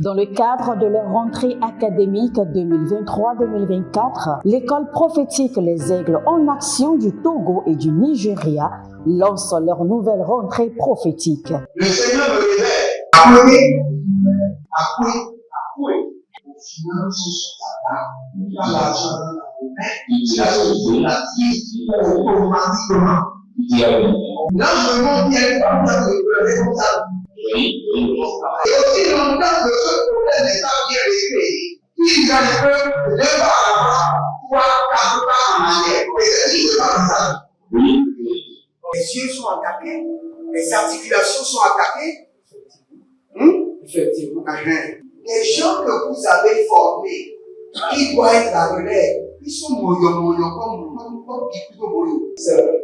Dans le cadre de leur rentrée académique 2023-2024, l'école prophétique Les Aigles en Action du Togo et du Nigeria lance leur nouvelle rentrée prophétique. Le Seigneur me révèle. Appelez. Au final, il a l'argent dans la main. Il a sauvé la vie automatiquement. L'enseignement vient comme ça de pleurer comme ça. Et aussi longtemps que ce problème n'est pas bien réglé, il y a un peu de pas à l'avant, 3, 4 pas en arrière. Et c'est ce qui se passe ça. Les yeux sont attaqués, les articulations sont attaquées. Effectivement. Les gens que vous avez formés, qui doivent être la relève, ils sont moyo comme plutôt moyo. C'est vrai.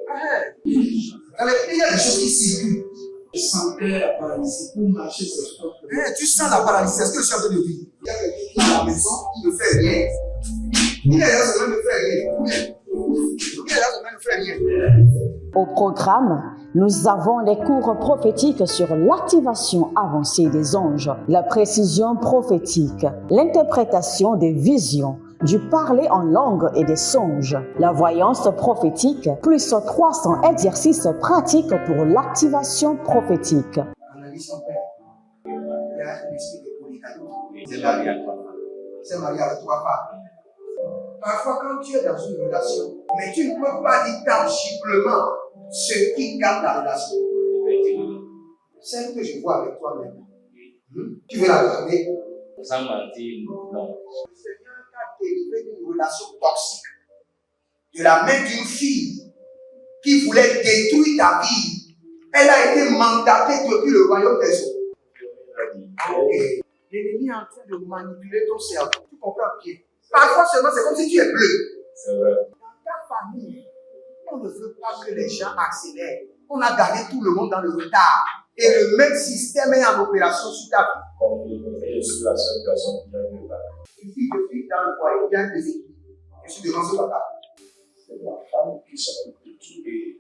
Il y a des choses qui circulent. Je sentais la paralysie pour marcher sur ce corps. Tu sens la paralysie, c'est ce que je suis en train de dire. Il y a quelqu'un qui est à la maison, il ne fait rien. Il est là, ça ne fait rien. Il est là, ça ne fait rien. Au programme, nous avons les cours prophétiques sur l'activation avancée des anges, la précision prophétique, l'interprétation des visions, du parler en langue et des songes, la voyance prophétique, plus 300 exercices pratiques pour l'activation prophétique. Analyse ton père. Il y a un esprit de polygame. C'est marié à 3 femmes. C'est marié à 3 femmes. Parfois, quand tu es dans une relation, mais tu ne peux pas dire tangiblement ce qui garde la relation. Celle que je vois avec toi-même. Tu veux la garder? Sans mentir, non. Le Seigneur t'a délivré d'une relation toxique. De la main d'une fille qui voulait détruire ta vie. Elle a été mandatée depuis le royaume des eaux. Et l'ennemi est en train de manipuler ton cerveau. Tu comprends bien? Parfois seulement, c'est comme si tu es bleu. C'est vrai. Dans ta famille, on ne veut pas que les gens accélèrent. On a gardé tout le monde dans le retard. Et le même système est en opération sur ta vie. Comme je suis la seule personne qui a vu là. Une fille de fille dans le foyer, bien déséquilibrée. Je suis devant ce papa. C'est ma femme qui s'occupe de tout et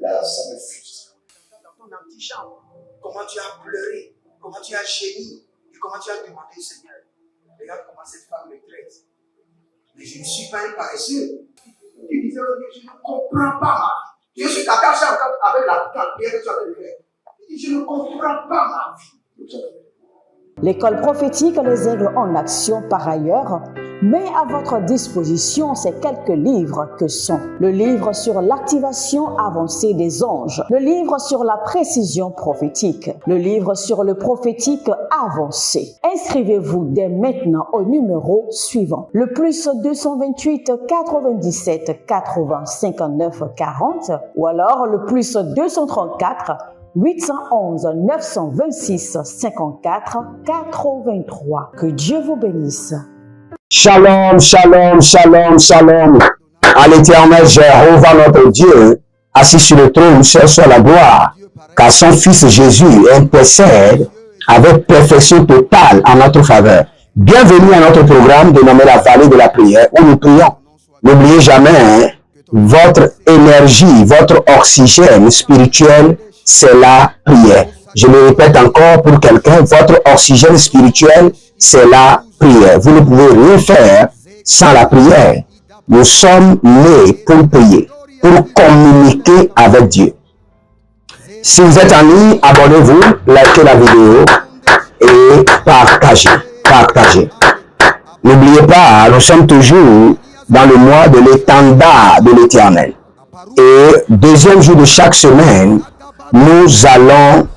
là, ça me frustre. Dans ton antichambre, comment tu as pleuré, comment tu as gémi et comment tu as demandé au Seigneur. Regarde comment cette femme me traite. Mais je ne suis pas un paresseux. Tu disais, je ne comprends pas ma vie. Je suis attaché avec la prière que tu as fait de faire. Je ne comprends pas ma vie. L'école prophétique Les Aigles en Action, par ailleurs, met à votre disposition ces quelques livres que sont le livre sur l'activation avancée des anges, le livre sur la précision prophétique, le livre sur le prophétique avancé. Inscrivez-vous dès maintenant au numéro suivant, le plus 228 97 80 59 40 ou alors le plus 234 811 926 54 83. Que Dieu vous bénisse. Shalom, shalom, shalom, shalom. À l'Éternel Jéhovah notre Dieu, assis sur le trône, soit la gloire, car son Fils Jésus intercède avec perfection totale en notre faveur. Bienvenue à notre programme dénommé la vallée de la prière, où nous prions. N'oubliez jamais, votre énergie, votre oxygène spirituel, c'est la prière. Je le répète encore pour quelqu'un, votre oxygène spirituel, c'est la prière. Vous ne pouvez rien faire sans la prière. Nous sommes nés pour prier, pour communiquer avec Dieu. Si vous êtes en ligne, abonnez-vous, likez la vidéo et partagez. N'oubliez pas, nous sommes toujours dans le mois de l'étendard de l'Éternel. Et deuxième jour de chaque semaine, nous allons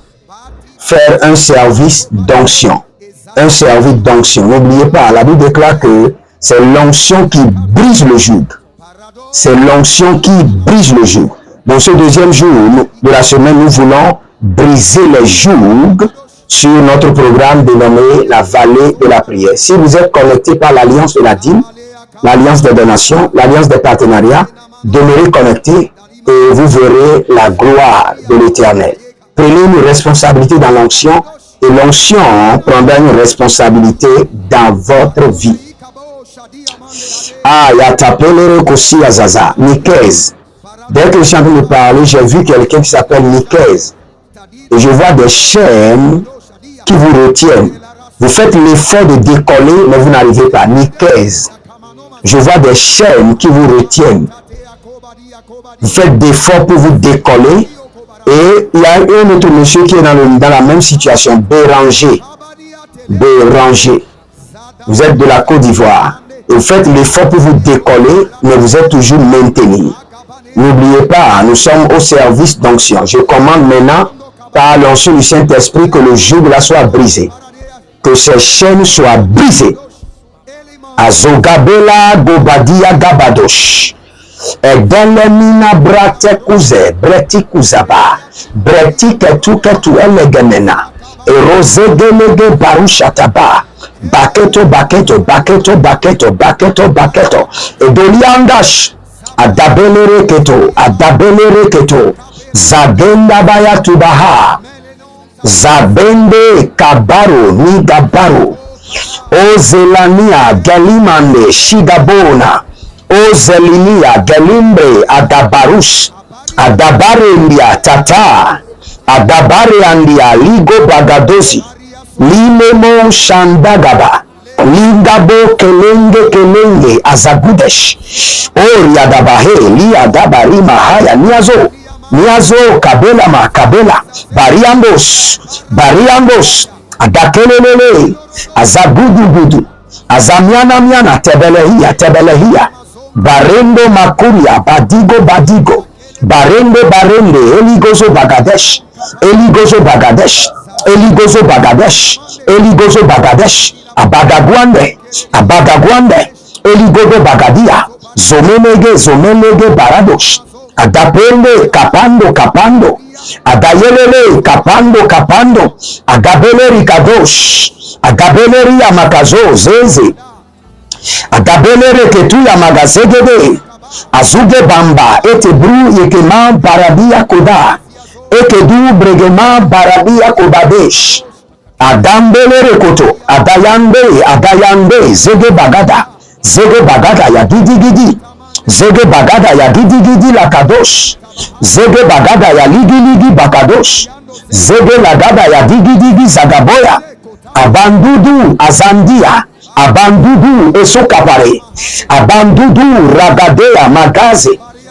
faire un service d'onction. Un service d'onction. N'oubliez pas, la Bible déclare que c'est l'onction qui brise le joug. C'est l'onction qui brise le joug. Dans ce deuxième jour de la semaine, nous voulons briser les jougs sur notre programme dénommé la vallée de la prière. Si vous êtes connecté par l'alliance de la dîme, l'alliance des donations, l'alliance des partenariats, demeurez connectés et vous verrez la gloire de l'Éternel. Prenez une responsabilité dans l'onction et l'onction prendra une responsabilité dans votre vie. Ah, il a tapé le recoussi à Zaza, Nicaise. Dès que je suis en train de parler, j'ai vu quelqu'un qui s'appelle Nicaise. Et je vois des chaînes qui vous retiennent. Vous faites l'effort de décoller, mais vous n'arrivez pas. Ni 15. Je vois des chaînes qui vous retiennent. Vous faites d'efforts pour vous décoller. Et il y a un autre monsieur qui est dans la même situation. Béranger. Vous êtes de la Côte d'Ivoire. Vous faites l'effort pour vous décoller, mais vous êtes toujours maintenu. N'oubliez pas, nous sommes au service d'onction. Je commande maintenant, par l'onction du Saint-Esprit, que le joug là soit brisé. Que ces chaînes soient brisées. Azogabela gobadia gabadosh. Edelemina brate kuze, breti kuzaba. Breti ketu elegemena. Erozegelege barushataba. Baketo. Edoliandash. Adabelere keto. Zagenda baya tubaha. Zabende kabaro ni gabaro. Ozelania galimande shigabona. Ozelinia galimbre adabarus. Adabarendia tata. Adabareandia ligo bagadosi. Limemo shandagaba. Ligabo kelenge azagudesh. Oriadabahe liadabari mahaya niazo kabela bariambos adakelelele azagudugudu azamiana tebelehia barendo makuria badigo barende eligozo bagadesh abagagwande eligogo bagadia zomenege baradosh adapende kapando adayelele kapando agabeleri kadosh agabeleri ya makazo zeze agabeleri ketu ya magazegede azuge bamba etebru yekema baradia koda ekedu bregema baradia kobadesh adambelere koto adayande zege bagada ya gidi zege bagada ya gidi la kadosh zege bagada ya ligi bakadosh zege lagada ya gidi zagaboya abandudu azandia abandudu esokapare abandudu ragadea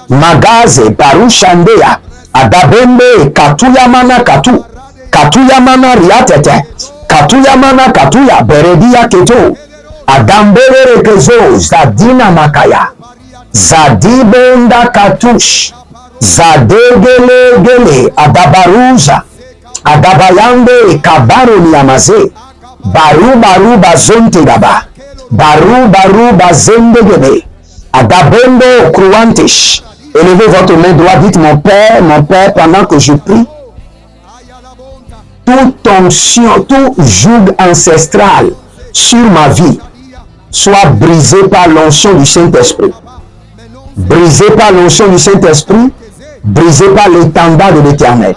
magaze barushandea adabende katuyamana riatete katuya beredia keto adambelere kezo zadina makaya zadibenda katush zadegele adabaruza adabayande kabaro niyamaze baru bazontegaba baru bazendegebe adabendo kruantish. Élevez votre main droite, dites mon Père, pendant que je prie, toute onction, tout joug ancestral sur ma vie soit brisé par l'onction du Saint-Esprit. Brisé par l'onction du Saint-Esprit, brisé par l'étendard de l'Éternel.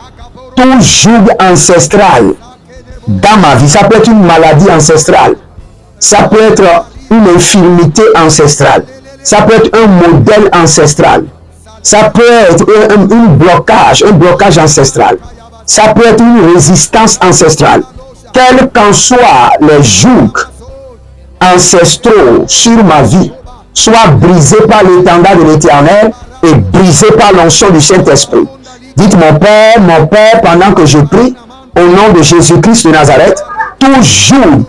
Tout joug ancestral dans ma vie, ça peut être une maladie ancestrale, ça peut être une infirmité ancestrale, ça peut être un modèle ancestral, ça peut être un blocage ancestral, ça peut être une résistance ancestrale. Quels qu'en soient les jougs ancestraux sur ma vie, soit brisés par l'étendard de l'Éternel et brisés par l'onction du Saint-Esprit. Dites mon Père, pendant que je prie, au nom de Jésus-Christ de Nazareth, tout joug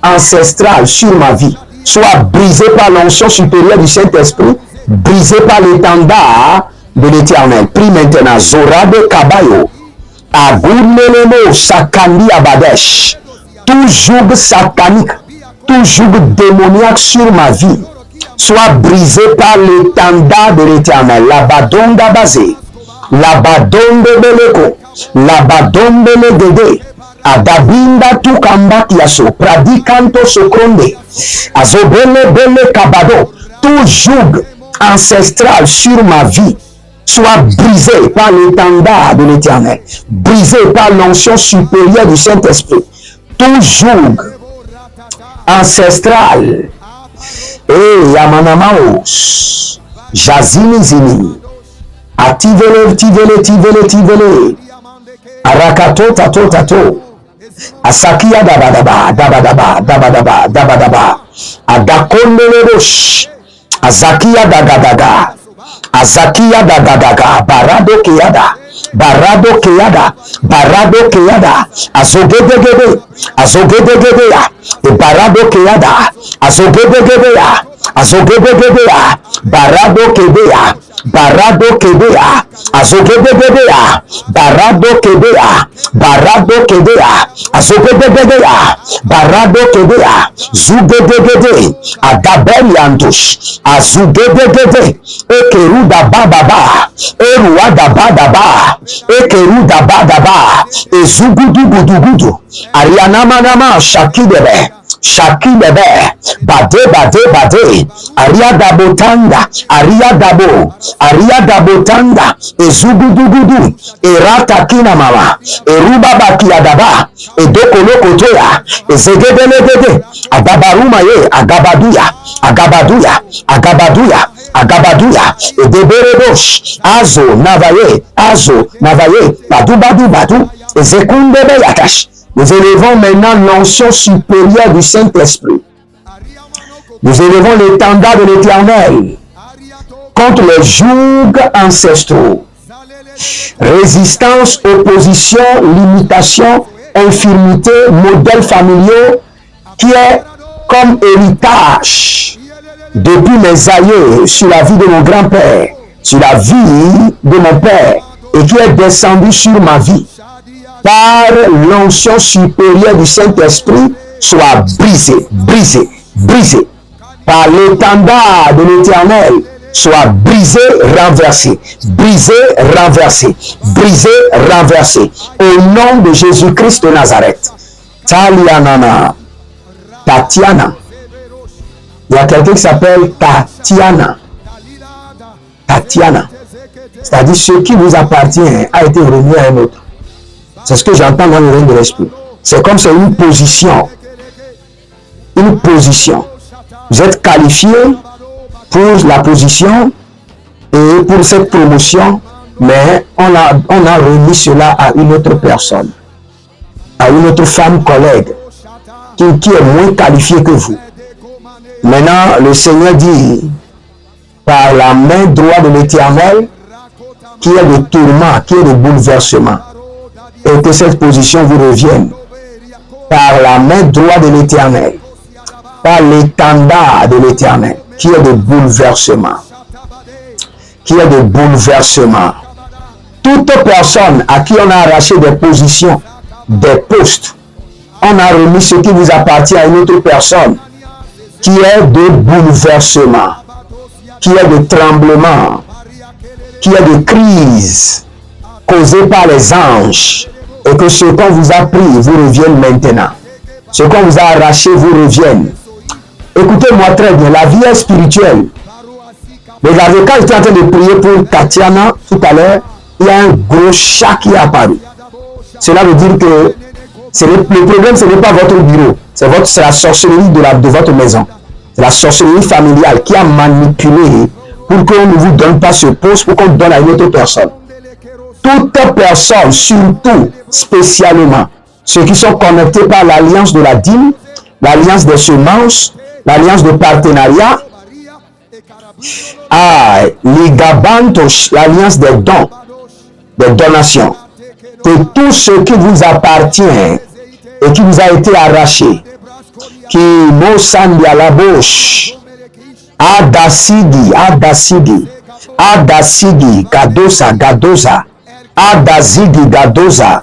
ancestral sur ma vie soit brisé par l'onction supérieure du Saint-Esprit, brisé par l'étendard de l'Éternel. Prie maintenant. Zorabe Kabayo, Agurmelemo Sakandi Abadesh. Tout joug satanique, tout joug démoniaque sur ma vie soit brisé par l'étendard de l'Éternel. Labadonda Bazé, Labadonde Beleko, Labadonde Legede, Adabinda Tukamba Yaso, Pradikanto Sokronde, Azobele Bele Kabado. Tout joug ancestral sur ma vie soit brisé par l'étendard de l'Éternel, brisé par l'onction supérieure du Saint-Esprit. Tout joug ancestral, et Yamanamaos, Jazini Zini, Ativele, Tivele, Arakato, Tato, Asakia dabadaba, dabadaba, dabadaba, dabadaba. Adakondelebosh. Azakia dagadaga. Azakia dagadaga. Barado keyada. Barado keyada. Barado keyada. Azogedegede. Azogedegedea. E barado keyada. Azogedegedea. Azogedegedea. Barado kedea. Barado kedea. Azogedegedea. Barado kedea. Barado kedea. Azogedegedea. Barado kedea. Zugedegede. Adabeliandos. Azugedegede. Ekeruda bababa. Eruada badaba. Ekeruda badaba. Ezugudugudugudu. Arianamanama shakidebe. Shakidebe. Bade bade bade. Ariadabotanda. Ariadabo. Ariadabotanda. Ezugudugudu. Eratakina mama. Erubabakiadaba. Edokolokotoya. Ezegedelegede. Agabaruma ye. Agabaduya. Agabaduya. Agabaduya. Agabaduya. Edeberebosh. Azo navaye. Azo navaye. Badu badu badu. Ezekundebe yatash. Nous élevons maintenant l'onction supérieure du Saint-Esprit. Nous élevons l'étendard de l'Éternel contre les jougs ancestraux. Résistance, opposition, limitation, infirmité, modèles familiaux qui est comme héritage depuis mes aïeux sur la vie de mon grand-père, sur la vie de mon père et qui est descendu sur ma vie. Par l'onction supérieure du Saint-Esprit, soit brisé, brisé, brisé. Par l'étendard de l'Éternel, soit brisé, renversé, brisé, renversé, brisé, renversé. Au nom de Jésus-Christ de Nazareth. Talianana, Tatiana. Il y a quelqu'un qui s'appelle Tatiana. Tatiana. C'est-à-dire ce qui vous appartient a été remis à un autre. C'est ce que j'entends dans le règne de l'esprit. C'est comme c'est une position. Une position. Vous êtes qualifié pour la position et pour cette promotion, mais on a remis cela à une autre personne, à une autre femme collègue qui est moins qualifiée que vous. Maintenant, le Seigneur dit, par la main droite de l'Éternel, qui est de tourment, qui est de bouleversement, et que cette position vous revienne par la main droite de l'Éternel, par l'étendard de l'Éternel, qui est de bouleversement, qui est de bouleversement. Toute personne à qui on a arraché des positions, des postes, on a remis ce qui vous appartient à une autre personne, qui est de bouleversement, qui est de tremblement, qui est de crise causée par les anges. Et que ce qu'on vous a pris vous revienne maintenant. Ce qu'on vous a arraché vous revienne. Écoutez-moi très bien, la vie est spirituelle. Regardez, quand j'étais en train de prier pour Tatiana tout à l'heure, il y a un gros chat qui est apparu. Cela veut dire que le problème, ce n'est pas votre bureau, c'est la sorcellerie de votre maison. C'est la sorcellerie familiale qui a manipulé pour qu'on ne vous donne pas ce poste, pour qu'on donne à une autre personne. Toute personne, surtout, spécialement, ceux qui sont connectés par l'alliance de la dîme, l'alliance des semences, l'alliance de partenariat, ligabantos, l'alliance des dons, des donations, que tout ce qui vous appartient et qui vous a été arraché, qui mosandi à la bouche, adasigi, gadosa, Adazigi Gadoza,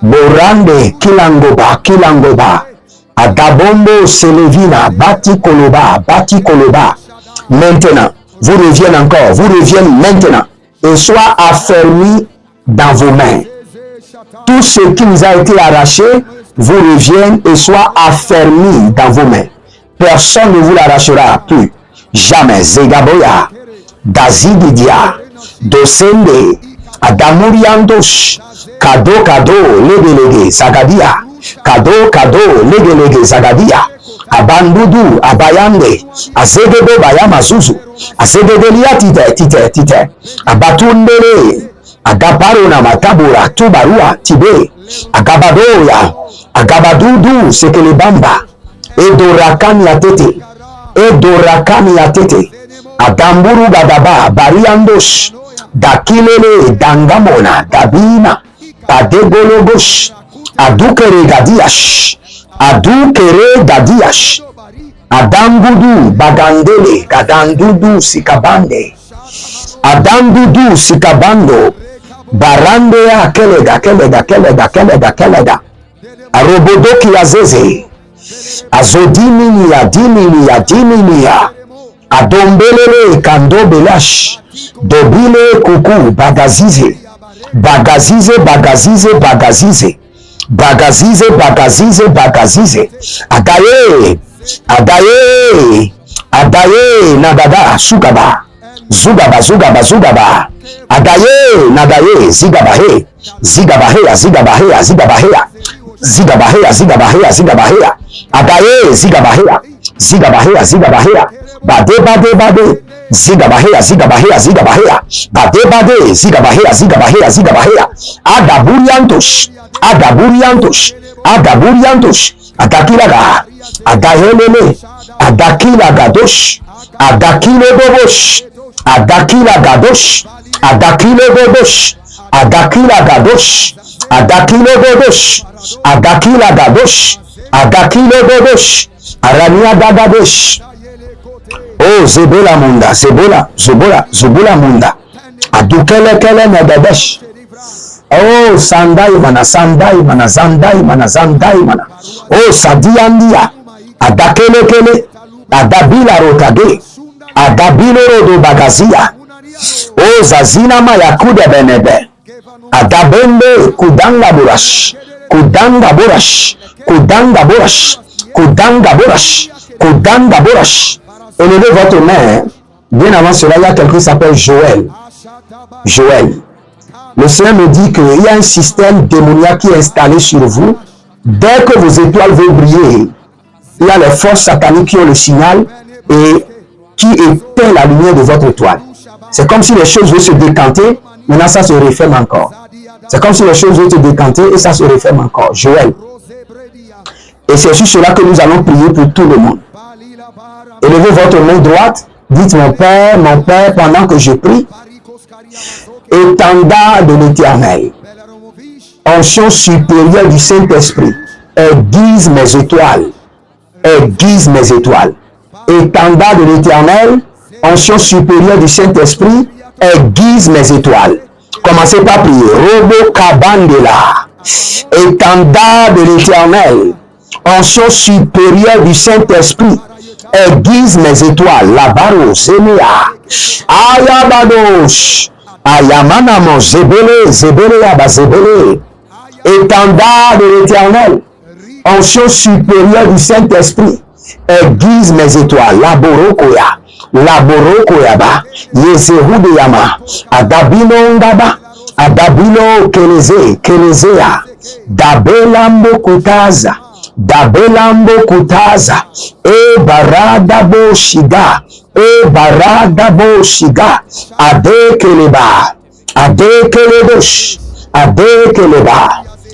Borande Kilangoba, Adabombo Selevina, Bati Koloba. Maintenant, vous reviennent encore, vous reviennent maintenant et soit affermis dans vos mains. Tout ce qui vous a été arraché, vous reviennent et soit affermis dans vos mains. Personne ne vous l'arrachera plus. Jamais. Zegaboya, Dazididia, Dosende, Adamuriandos, Kado, Legelege, Zagadia, Kado, Legelege, Zagadia, Abandudu, Abayande, Azegebe Bayamazuzu, Azegebelia Tite, Abatundele, Agabarona matabura tubarua tibe. Agabadoya. Agabadudu sekelebamba. Edorakani atete. Edorakani atete. Adamburu gadaba bariandosh. Dakilele dangamona dabina. Adegologosh. Adukere gadiash. Adukere gadiash. Adambudu bagandele gadandudu sikabande. Adambudu sikabando. Barandea kelega. Arobodoki azeze. Azodiminia. Adombelele kandobelash. Dobile kuku bagazize. Bagazize. Adaye nagada sugaba. Zugaba. Adaye zigabahe. Zigabahea. Adaye zigabahea. Bade. Zigabahea. Bade. Zigabahea. Adaburiantos. Adakilaga. Adahelele. Adakilagadosh. Adakilagadosh. Arania dagadosh. Oh, Zebola munda. Adukele nagadesh. Oh, Zandai mana. Oh, Sadiandia. Adakele. Adabila rotade. Adabilo rodo bagazia. Oh, Zazina mayakude benebe. Adabende kudanga burash. Élevez votre main. Bien avant cela, il y a quelqu'un qui s'appelle Joël. Le Seigneur me dit qu'il y a un système démoniaque qui est installé sur vous. Dès que vos étoiles vont briller, il y a les forces sataniques qui ont le signal et qui éteint la lumière de votre étoile. C'est comme si les choses veulent se décanter, maintenant ça se referme encore. C'est comme si les choses veulent se décanter et ça se referme encore. Joël. Et c'est sur cela que nous allons prier pour tout le monde. Élevez votre main droite. Dites mon Père, pendant que je prie. Étendard de l'Éternel. Onction supérieure du Saint-Esprit. Aiguise mes étoiles. Étendard de l'Éternel. Onction supérieure du Saint-Esprit. Aiguise mes étoiles. Commencez par prier. Robo Kabandela. Étendard de l'Éternel. Onction supérieure du Saint-Esprit. Aiguise mes étoiles. La baro, Sénéa. Ayabadosh. Ayamanamo, Zébélé, Abazébélé. Étendard de l'Éternel. Onction supérieure du Saint-Esprit. Aiguise mes étoiles. Laborokoyaba. Yezehu de Yama. Adabino Ngaba. Adabino Kelezea. Dabelambo Kutaza. E Baradabo Shiga. Adekeleba.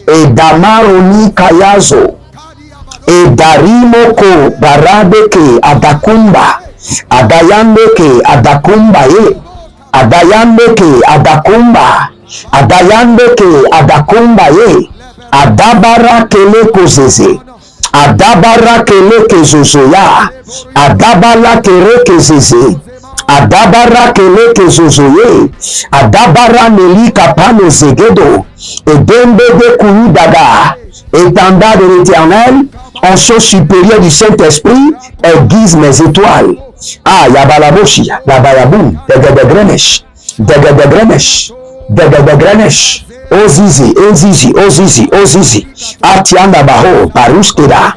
E Damaroni Kayazo. E Darimoko Baradeke Adakumba. Adayandeke Adakumba ye. Adabara keleko zeze. Adabara keleke zozoya. Adabara keleke zeze. Adabara keleke zozoye. Adabara nelika pano zegedo. Edembe de koudaga. Étendard de l'Éternel, onction supérieure du Saint-Esprit, aiguise mes étoiles. Ah, Yabalaboshi, Yabayabum, Degedegrenesh. Ozizi. Atianda baho, Baruskeda,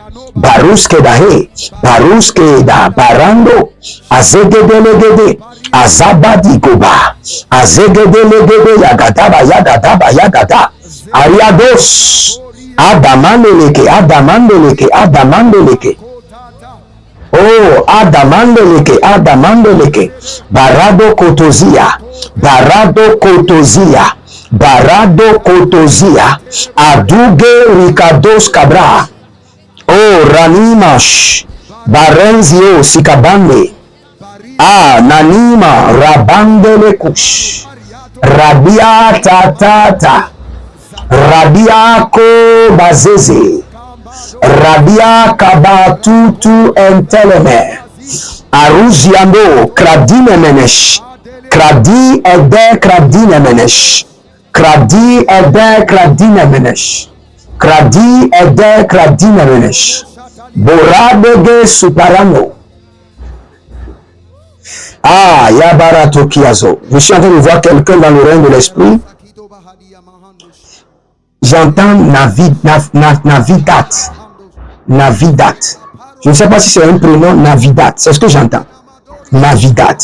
Barando, Azegedelegede, Azabadi goba, Azegedelegede, Yagada, Ariados, Adamandeleke. Oh, Adamandeleke. Barado Kotozia. Barado Kotozia, Aduge Ricardos Cabra, O Ranimash, Barenzio Sikabande, Nanima Rabandele Kush, Rabia Tatata, Rabia Ko Bazeze, Rabia Kabatutu Enteleme, Aruziando Kradine Menesh, Kradi Ede Kradine Menesh, Kradi Ede Kradine Menesh, Kradi Ede Kradine Menesh, Boradege Suparano. Yabarato Kiazo. Je suis en train de voir quelqu'un dans le règne de l'esprit. J'entends Navidat. Navidat. Je ne sais pas si c'est un prénom, Navidat. C'est ce que j'entends. Navidat.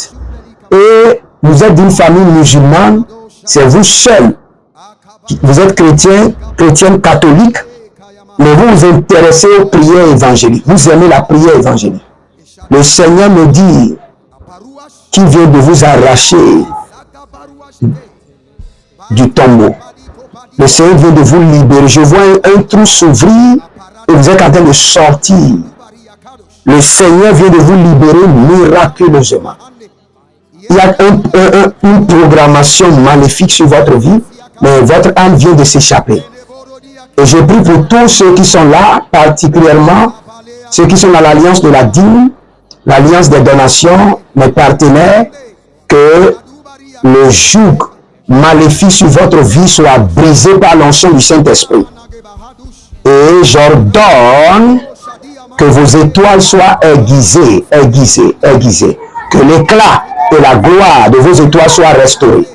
Et vous êtes d'une famille musulmane. C'est vous seul. Vous êtes chrétienne catholique. Mais vous vous intéressez aux prières évangéliques. Vous aimez la prière évangélique. Le Seigneur me dit qu'il vient de vous arracher du tombeau. Le Seigneur vient de vous libérer. Je vois un trou s'ouvrir et vous êtes en train de sortir. Le Seigneur vient de vous libérer miraculeusement. Il y a une programmation maléfique sur votre vie, mais votre âme vient de s'échapper. Et je prie pour tous ceux qui sont là, particulièrement ceux qui sont dans l'alliance de la dîme, l'alliance des donations, mes partenaires, que le joug maléfique sur votre vie soit brisé par l'onction du Saint-Esprit. Et j'ordonne que vos étoiles soient aiguisées. Que l'éclat et la gloire de vos étoiles soient restaurés.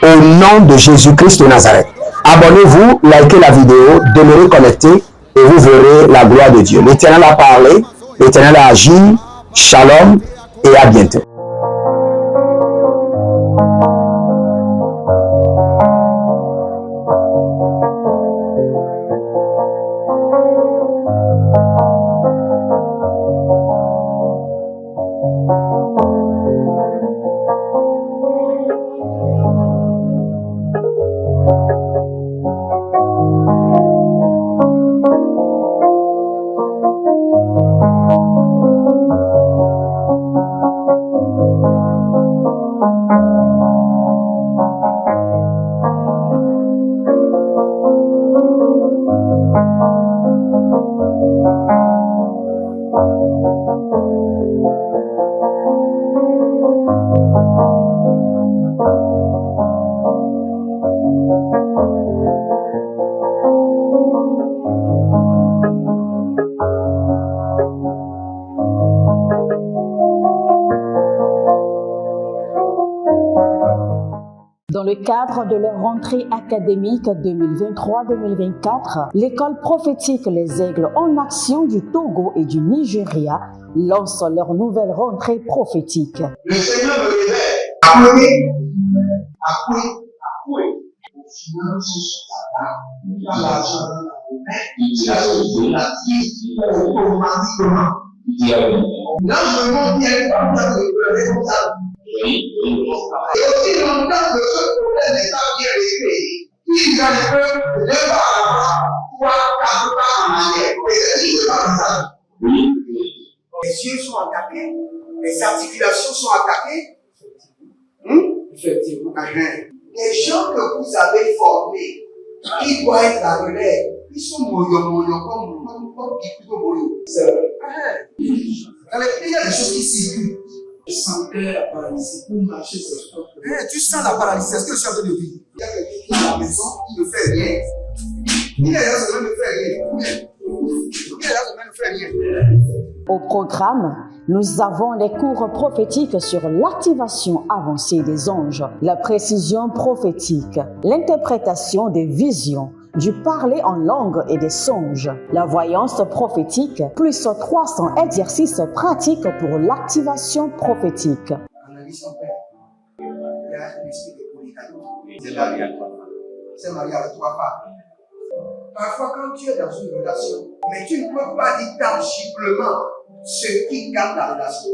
Au nom de Jésus-Christ de Nazareth. Abonnez-vous, likez la vidéo, demeurez connectés et vous verrez la gloire de Dieu. L'Éternel a parlé, l'Éternel a agi. Shalom et à bientôt. Dans le cadre de leur rentrée académique 2023-2024, l'école prophétique Les Aigles en Action du Togo et du Nigeria lance leur nouvelle rentrée prophétique. Le Seigneur me révèle. Appelez. Finances, l'argent, la vie, automatiquement. Là, je me montre bien comme ça, le responsable. Et aussi longtemps que ce problème n'est pas bien réglé, ils peuvent ne pas avoir 3, 4 pas en arrière. Et c'est pas ça. Les yeux sont attaqués, les articulations sont attaquées. Effectivement. Les gens que vous avez formés, qui doivent être la relève, ils sont moyo comme plutôt moyo. C'est vrai. Il y a des choses qui circulent. Je sentais la paralysie pour marcher sur ce corps. Tu sens la paralysie, c'est ce que je suis en train de dire. Il y a quelqu'un qui est à la maison, qui ne fait rien. Il y a quelqu'un qui ne fait rien. Au programme, nous avons les cours prophétiques sur l'activation avancée des anges, la précision prophétique, l'interprétation des visions, du parler en langue et des songes, la voyance prophétique, plus 300 exercices pratiques pour l'activation prophétique. Analyse ton père. Il y a un esprit de polygamie. C'est marié à 3 femmes. C'est marié à 3 femmes. Parfois, quand tu es dans une relation, mais tu ne peux pas dire tangiblement ce qui garde la relation.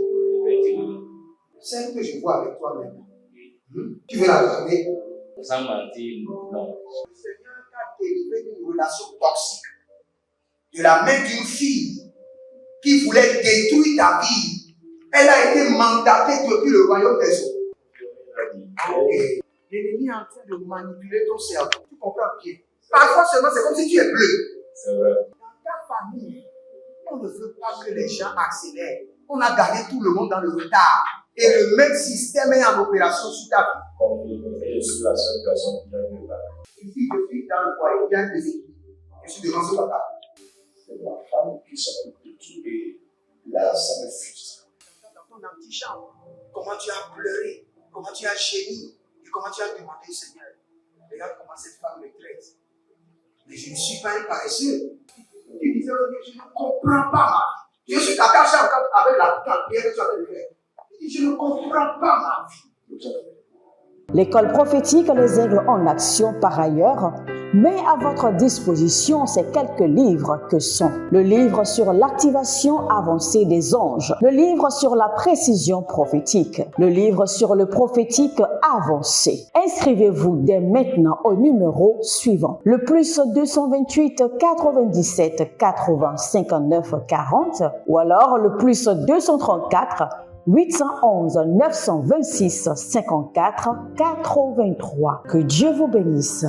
Celle que je vois avec toi maintenant. Tu veux la garder? Sans mentir, non. Le Seigneur t'a délivré d'une relation toxique, de la main d'une fille qui voulait détruire ta vie. Elle a été mandatée depuis le royaume des eaux. Okay. L'ennemi est en train de manipuler ton cerveau. Tu comprends bien. Parfois seulement, c'est comme si tu es bleu. C'est vrai. Dans ta famille, on ne veut pas que les gens accélèrent. On a gardé tout le monde dans le retard. Et le même système est en opération sur ta vie. Comme je suis la seule personne qui a vu ça. Une fille de fille dans le foyer, bien déséquilibrée. Je suis devant ce papa. C'est ma femme qui s'occupe de tout et là, ça me frustre. Dans ton antichambre, comment tu as pleuré, comment tu as gémi et comment tu as demandé au Seigneur. Regarde comment cette femme me traite. Mais je ne suis pas un paresseux. Tu disais, je ne comprends pas ma vie. Je suis attaché encore avec la prière que tu as fait de faire. Je ne comprends pas ma vie. L'école prophétique Les Aigles en Action, par ailleurs, met à votre disposition ces quelques livres que sont le livre sur l'activation avancée des anges, le livre sur la précision prophétique, le livre sur le prophétique avancé. Inscrivez-vous dès maintenant au numéro suivant, le plus 228 97 80 59 40 ou alors le plus 234 811 926 54 83. Que Dieu vous bénisse.